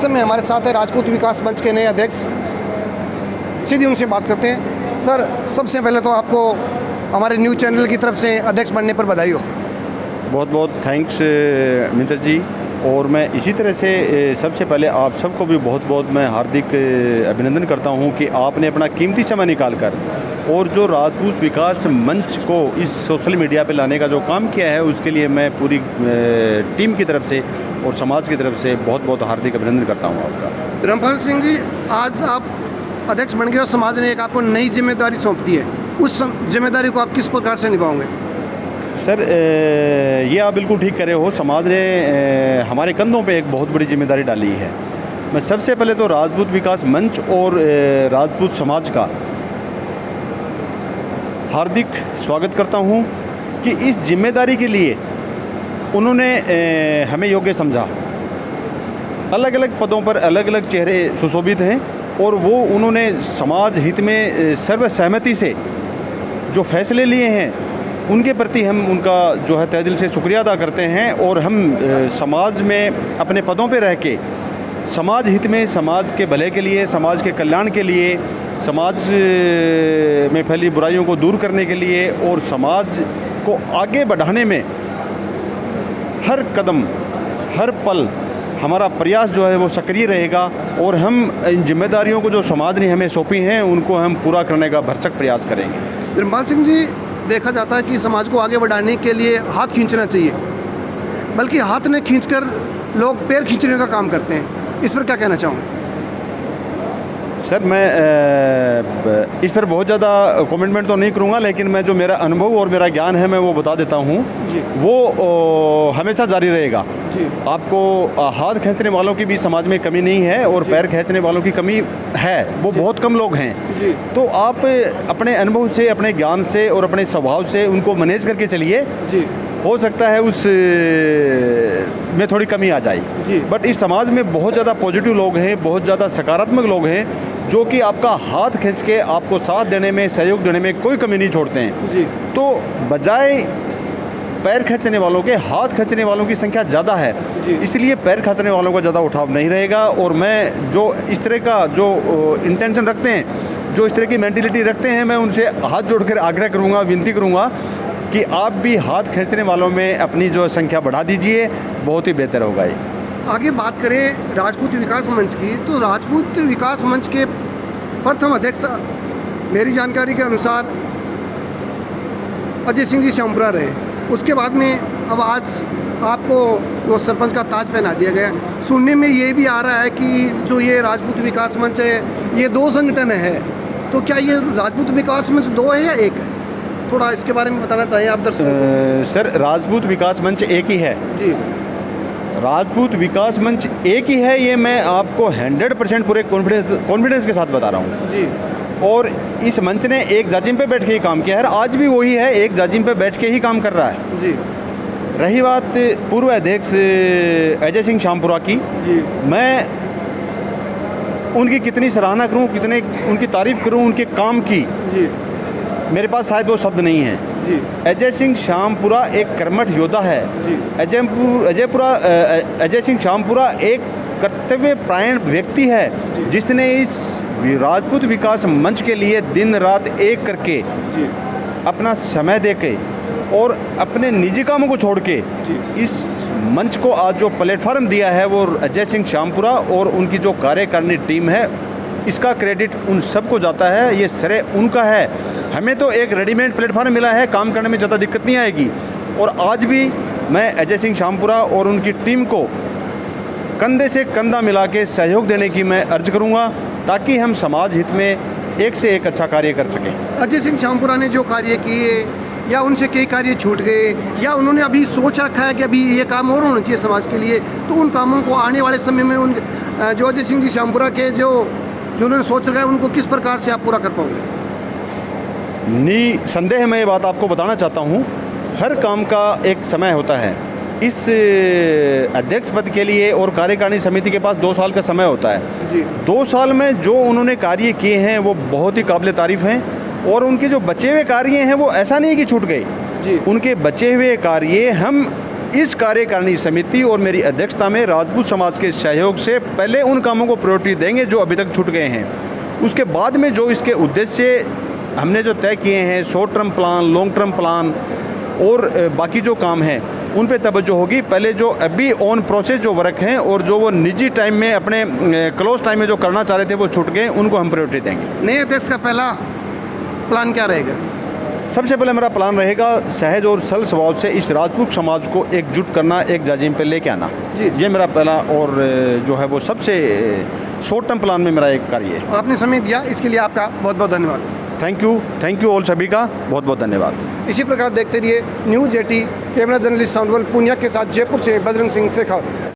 समय हमारे साथ है राजपूत विकास मंच के नए अध्यक्ष, सीधी उनसे बात करते हैं। सर, सबसे पहले तो आपको हमारे न्यूज़ चैनल की तरफ से अध्यक्ष बनने पर बधाई हो। बहुत बहुत थैंक्स मित्र जी। और मैं इसी तरह से सबसे पहले आप सबको भी बहुत बहुत मैं हार्दिक अभिनंदन करता हूं कि आपने अपना कीमती समय निकाल कर और जो राजपूत विकास मंच को इस सोशल मीडिया पे लाने का जो काम किया है, उसके लिए मैं पूरी टीम की तरफ से और समाज की तरफ से बहुत बहुत हार्दिक अभिनंदन करता हूं आपका। रामपाल सिंह जी, आज आप अध्यक्ष बन गए और समाज ने एक आपको नई जिम्मेदारी सौंप दी है। उस जिम्मेदारी को आप किस प्रकार से निभाओगे? सर, ये आप बिल्कुल ठीक करे हो। समाज ने हमारे कंधों पे एक बहुत बड़ी जिम्मेदारी डाली है। मैं सबसे पहले तो राजपूत विकास मंच और राजपूत समाज का हार्दिक स्वागत करता हूं कि इस जिम्मेदारी के लिए उन्होंने हमें योग्य समझा। अलग अलग पदों पर अलग अलग चेहरे सुशोभित हैं और वो उन्होंने समाज हित में सर्वसहमति से जो फैसले लिए हैं, उनके प्रति हम उनका जो है तहे दिल से शुक्रिया अदा करते हैं। और हम समाज में अपने पदों पे रह के समाज हित में, समाज के भले के लिए, समाज के कल्याण के लिए, समाज में फैली बुराइयों को दूर करने के लिए और समाज को आगे बढ़ाने में हर कदम, हर पल हमारा प्रयास जो है वो सक्रिय रहेगा। और हम इन जिम्मेदारियों को जो समाज ने हमें सौंपी हैं, उनको हम पूरा करने का भरसक प्रयास करेंगे। रामपाल सिंह जी, देखा जाता है कि समाज को आगे बढ़ाने के लिए हाथ खींचना चाहिए, बल्कि हाथ ने खींचकर लोग पैर खींचने का काम करते हैं। इस पर क्या कहना चाहूँगा? सर, मैं इस पर बहुत ज़्यादा कमेंटमेंट तो नहीं करूँगा, लेकिन मैं जो मेरा अनुभव और मेरा ज्ञान है मैं वो बता देता हूँ। वो हमेशा जारी रहेगा जी। आपको हाथ खींचने वालों की भी समाज में कमी नहीं है और पैर खींचने वालों की कमी है, वो बहुत कम लोग हैं जी। तो आप अपने अनुभव से, अपने ज्ञान से और अपने स्वभाव से उनको मैनेज करके चलिए जी। हो सकता है उस में थोड़ी कमी आ जाए जी। बट इस समाज में बहुत ज़्यादा पॉजिटिव लोग हैं, बहुत ज़्यादा सकारात्मक लोग हैं, जो कि आपका हाथ खींच के आपको साथ देने में, सहयोग देने में कोई कमी नहीं छोड़ते हैं जी। तो बजाय पैर खींचने वालों के हाथ खींचने वालों की संख्या ज़्यादा है, इसलिए पैर खींचने वालों का ज़्यादा उठाव नहीं रहेगा। और मैं जो इस तरह का जो इंटेंशन रखते हैं, जो इस तरह की मेंटिलिटी रखते हैं, मैं उनसे हाथ जोड़कर आग्रह करूँगा, विनती करूँगा कि आप भी हाथ खींचने वालों में अपनी जो संख्या बढ़ा दीजिए, बहुत ही बेहतर होगा। ये आगे बात करें राजपूत विकास मंच की, तो राजपूत विकास मंच के प्रथम अध्यक्ष मेरी जानकारी के अनुसार अजय सिंह जी शामपुरा रहे। उसके बाद में अब आज आपको वो सरपंच का ताज पहना दिया गया। सुनने में ये भी आ रहा है कि जो ये राजपूत विकास मंच है, ये 2 संगठन है। तो क्या ये राजपूत विकास मंच 2 है या 1 है? थोड़ा इसके बारे में बताना चाहिए आप दर्शकों। सर, राजपूत विकास मंच एक ही है जी। राजपूत विकास मंच एक ही है, ये मैं आपको 100% पूरे कॉन्फिडेंस के साथ बता रहा हूँ जी। और इस मंच ने एक जाजिम पे बैठ के ही काम किया है, आज भी वही है, एक जाजिम पे बैठ के ही काम कर रहा है जी। रही बात पूर्व अध्यक्ष अजय सिंह शामपुरा की जी, मैं उनकी कितनी सराहना करूं, कितने उनकी तारीफ़ करूं उनके काम की जी, मेरे पास शायद वो शब्द नहीं है जी। अजय सिंह शामपुरा एक कर्मठ योद्धा है जी। अजय सिंह शामपुरा एक कर्तव्य परायण व्यक्ति है, जिसने इस राजपूत विकास मंच के लिए दिन रात एक करके जी, अपना समय दे के और अपने निजी कामों को छोड़ के इस मंच को आज जो प्लेटफार्म दिया है, वो अजय सिंह शामपुरा और उनकी जो कार्यकारिणी टीम है, इसका क्रेडिट उन सबको जाता है, ये श्रेय उनका है। हमें तो एक रेडीमेड प्लेटफार्म मिला है, काम करने में ज़्यादा दिक्कत नहीं आएगी। और आज भी मैं अजय सिंह शामपुरा और उनकी टीम को कंधे से कंधा मिला के सहयोग देने की मैं अर्ज करूँगा, ताकि हम समाज हित में एक से एक अच्छा कार्य कर सकें। अजय सिंह शामपुरा ने जो कार्य किए, या उनसे कई कार्य छूट गए, या उन्होंने अभी सोच रखा है कि अभी ये काम और होना चाहिए समाज के लिए, तो उन कामों को आने वाले समय में उन जो अजय सिंह जी शामपुरा के जो उन्होंने सोच रखा है, उनको किस प्रकार से आप पूरा कर पाओगे? निसंदेह मैं ये बात आपको बताना चाहता हूँ, हर काम का एक समय होता है। इस अध्यक्ष पद के लिए और कार्यकारिणी समिति के पास 2 साल का समय होता है जी। 2 साल में जो उन्होंने कार्य किए हैं वो बहुत ही काबिल तारीफ़ हैं, और उनके जो बचे हुए कार्य हैं वो ऐसा नहीं कि छूट गए जी। उनके बचे हुए कार्य हम इस कार्यकारिणी समिति और मेरी अध्यक्षता में राजपूत समाज के सहयोग से पहले उन कामों को प्रायोरिटी देंगे जो अभी तक छूट गए हैं। उसके बाद में जो इसके उद्देश्य हमने जो तय किए हैं, short term plan, long term plan और बाकी जो काम हैं उन पे तवज्जो होगी। पहले जो अभी ऑन प्रोसेस जो वर्क हैं और जो वो निजी टाइम में अपने क्लोज टाइम में जो करना चाह रहे थे वो छूट गए, उनको हम प्रायोरिटी देंगे। नए अध्यक्ष का पहला प्लान क्या रहेगा? सबसे पहले मेरा प्लान रहेगा सहज और सरल स्वभाव से इस राजपूत समाज को एकजुट करना, एक जाजिम पे लेके आना जी। ये मेरा पहला और जो है वो सबसे शॉर्ट टर्म प्लान में मेरा एक कार्य है। आपने समय दिया, इसके लिए आपका बहुत बहुत धन्यवाद। थैंक यू ऑल सभी का बहुत बहुत धन्यवाद। इसी प्रकार देखते रहिए न्यूज़ 80। कैमरा जर्नलिस्ट साउंडवल पुनिया के साथ जयपुर से बजरंग सिंह शेखावत।